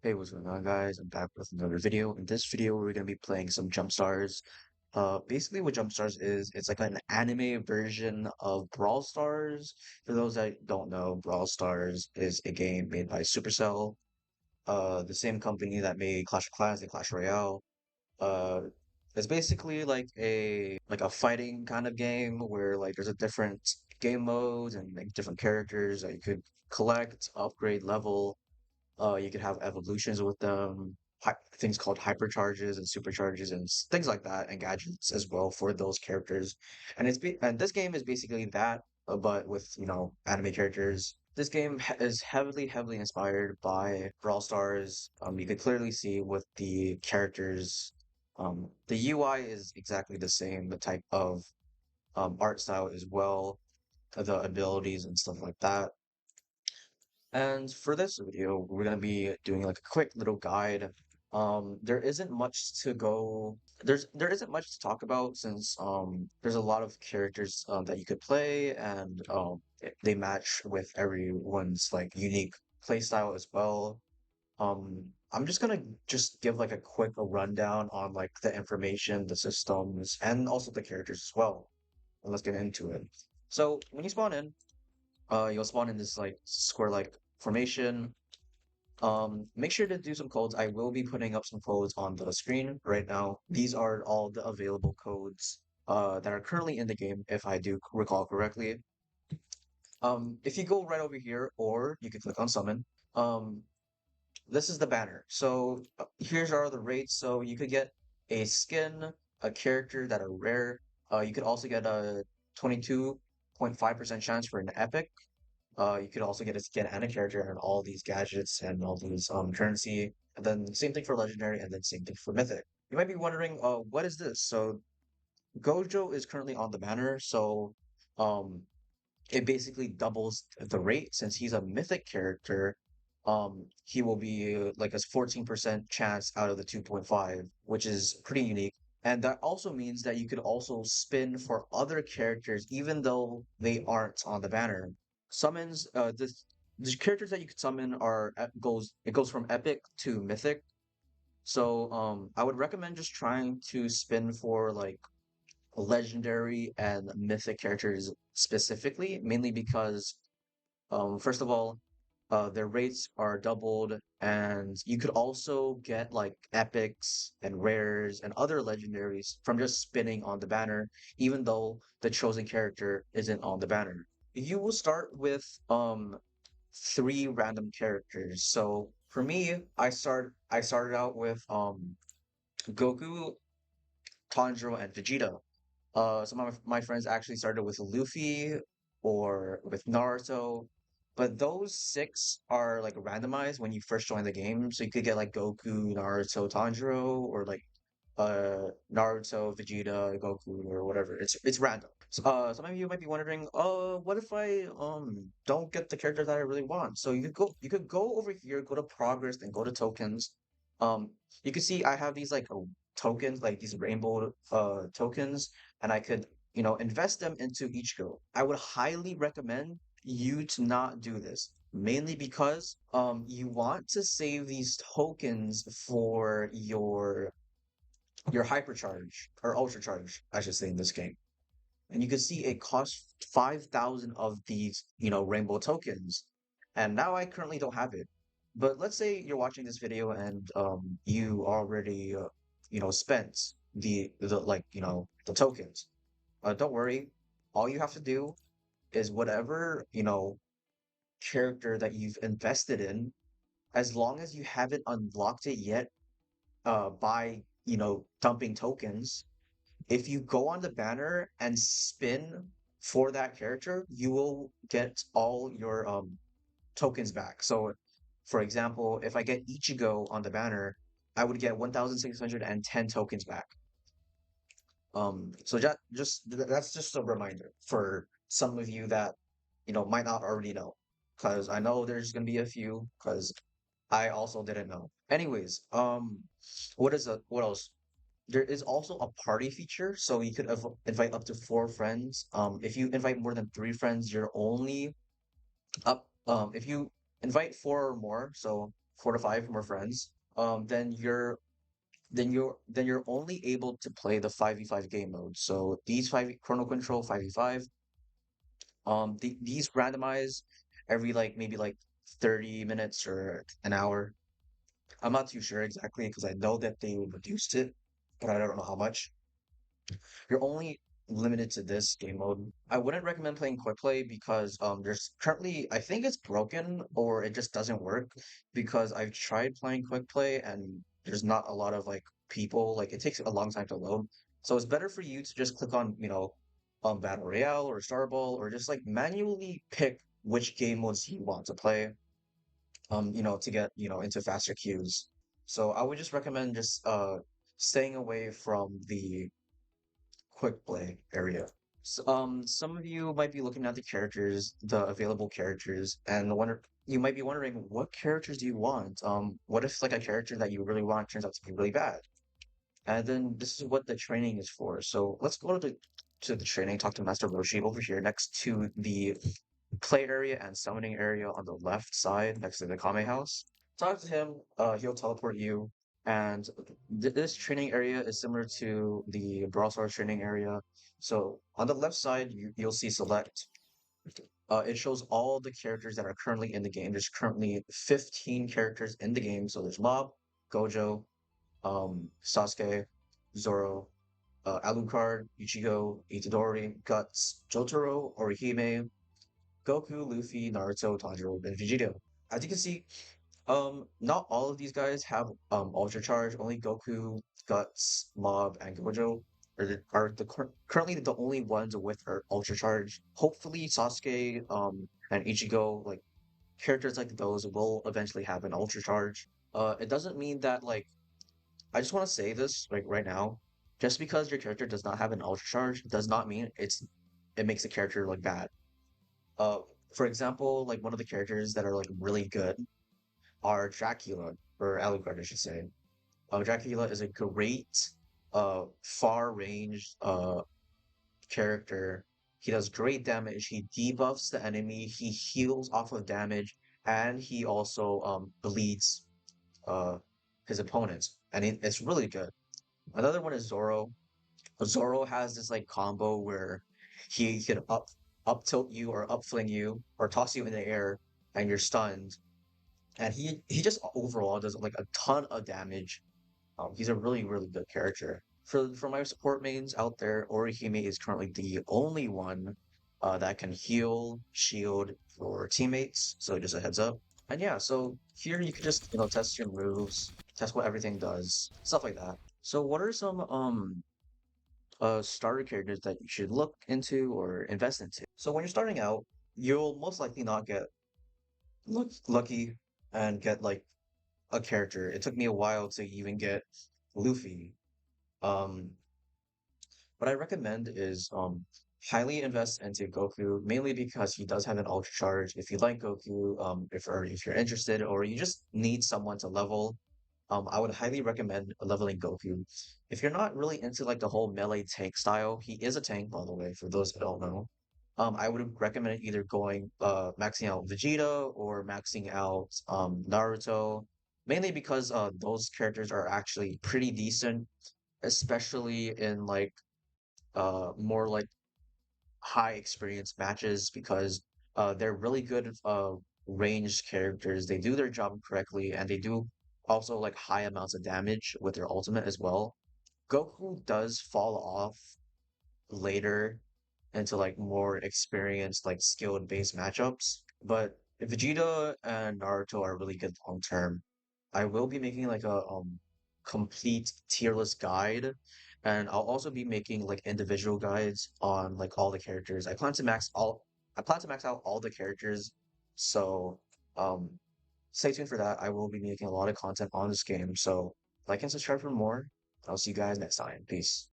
Hey, what's going on, guys? I'm back with another video. In this video, we're going to be playing some Jump Stars. Basically, what Jump Stars is, it's like an anime version of Brawl Stars. For those that don't know, Brawl Stars is a game made by Supercell, the same company that made Clash of Clans and Clash Royale. Uh, it's basically like a fighting kind of game where like there's a different game modes and like different characters that you could collect, upgrade, level. You could have evolutions with them, things called hypercharges and supercharges and things like that, and gadgets as well for those characters. And this game is basically that, but with anime characters. This game is heavily inspired by Brawl Stars. You could clearly see with the characters. The UI is exactly the same, the type of art style as well, the abilities and stuff like that. And for this video, we're gonna be doing like a quick little guide. There isn't much to go. There isn't much to talk about since there's a lot of characters that you could play, and they match with everyone's like unique play style as well. I'm just gonna just give like a quick rundown on like the information, the systems, and also the characters as well. And let's get into it. So when you spawn in, you'll spawn in this like square-like formation. Make sure to do some codes. I will be putting up some codes on the screen right now. These are all the available codes that are currently in the game, if I do recall correctly. If you go right over here, or you can click on summon. Um, this is the banner. So here's are the rates. So you could get a skin, a character that are rare. You could also get a 22.5% chance for an epic. You could also get a skin and a character and all these gadgets and all these currency. And then same thing for legendary, and then same thing for mythic. You might be wondering, what is this? So Gojo is currently on the banner, so um it basically doubles the rate since he's a mythic character. He will be like a 14% chance out of the 2.5, which is pretty unique. And that also means that you could also spin for other characters, even though they aren't on the banner. Summons, the characters that you could summon are it goes from epic to mythic. So I would recommend just trying to spin for like legendary and mythic characters specifically, mainly because first of all, their rates are doubled, and you could also get like epics and rares and other legendaries from just spinning on the banner, even though the chosen character isn't on the banner. You will start with three random characters. So for me, I started out with Goku, Tanjiro, and Vegeta. Some of my friends actually started with Luffy or with Naruto, but those six are like randomized when you first join the game. So you could get like Goku, Naruto, Tanjiro, or like Naruto, Vegeta, Goku, or whatever. It's random. So, some of you might be wondering, what if I don't get the character that I really want? So you could go over here, go to progress, and go to tokens. Um, you can see I have these like tokens, like these rainbow tokens, and I could invest them into Ichigo. I would highly recommend you to not do this. Mainly because you want to save these tokens for your hypercharge or ultra charge, I should say in this game. And you can see it costs 5,000 of these, rainbow tokens. And now I currently don't have it. But let's say you're watching this video and you already spent the like, the tokens. Don't worry. All you have to do is whatever, character that you've invested in, as long as you haven't unlocked it yet, by, dumping tokens, if you go on the banner and spin for that character, you will get all your tokens back. So, for example, if I get Ichigo on the banner, I would get 1,610 tokens back. So that's just a reminder for some of you that might not already know, because I know there's gonna be a few, because I also didn't know. Anyways, what else? There is also a party feature, so you could invite up to four friends. If you invite more than three friends, you're only up. If you invite four or more, so 4 to 5 more friends, then you're only able to play the 5v5 game mode. So these five Chrono Control 5v5, these randomize every like maybe like 30 minutes or an hour. I'm not too sure exactly because I know that they reduced it, but I don't know how much. You're only limited to this game mode. I wouldn't recommend playing quick play because there's currently I think it's broken or it just doesn't work because I've tried playing quick play and there's not a lot of like people, like it takes a long time to load. So it's better for you to just click on, Battle Royale or Starball or just like manually pick which game modes you want to play, to get, into faster queues. So I would just recommend just staying away from the quick play area. Some of you might be looking at the characters, the available characters, and you might be wondering, what characters do you want? What if like a character that you really want turns out to be really bad? And then this is what the training is for. So let's go to the training, talk to Master Roshi over here next to the play area and summoning area on the left side next to the Kame house. Talk to him, he'll teleport you. And this training area is similar to the Brawl Stars training area. So on the left side, you'll see select. It shows all the characters that are currently in the game. There's currently 15 characters in the game. So there's Mob, Gojo, Sasuke, Zoro, Alucard, Ichigo, Itadori, Guts, Jotaro, Orihime, Goku, Luffy, Naruto, Tanjiro, and Vegeta. As you can see, not all of these guys have Ultra Charge. Only Goku, Guts, Mob, and Gojo are currently the only ones with Ultra Charge. Hopefully, Sasuke, and Ichigo, like characters like those, will eventually have an Ultra Charge. It doesn't mean that like I just want to say this like right now. Just because your character does not have an Ultra Charge does not mean it makes the character like bad. Uh, for example, like one of the characters that are like really good are Dracula, or Alucard, I should say. Dracula is a great, far-range, character. He does great damage. He debuffs the enemy. He heals off of damage, and he also bleeds uh his opponents, and it's really good. Another one is Zoro. Zoro has this like combo where he can up tilt you or up fling you or toss you in the air, and you're stunned. And he just overall does like a ton of damage. He's a really, really good character. For my support mains out there, Orihime is currently the only one that can heal, shield for teammates. So just a heads up. And yeah, so here you can just test your moves, test what everything does, stuff like that. So what are some starter characters that you should look into or invest into? So when you're starting out, you'll most likely not get lucky and get like a character. It took me a while to even get Luffy. Um, what I recommend is highly invest into Goku, mainly because he does have an Ultra Charge. If you like Goku, if you're interested, or you just need someone to level, I would highly recommend leveling Goku. If you're not really into like the whole melee tank style, he is a tank, by the way, for those who don't know. I would recommend either going maxing out Vegeta or maxing out Naruto, mainly because those characters are actually pretty decent, especially in like more like high experience matches because they're really good ranged characters. They do their job correctly and they do also like high amounts of damage with their ultimate as well. Goku does fall off later into like more experienced, like skilled based matchups, but Vegeta and Naruto are really good long term. I will be making like a complete tier list guide, and I'll also be making like individual guides on like all the characters. I plan to max out all the characters, so um stay tuned for that. I will be making a lot of content on this game, so like and subscribe for more. I'll see you guys next time. Peace.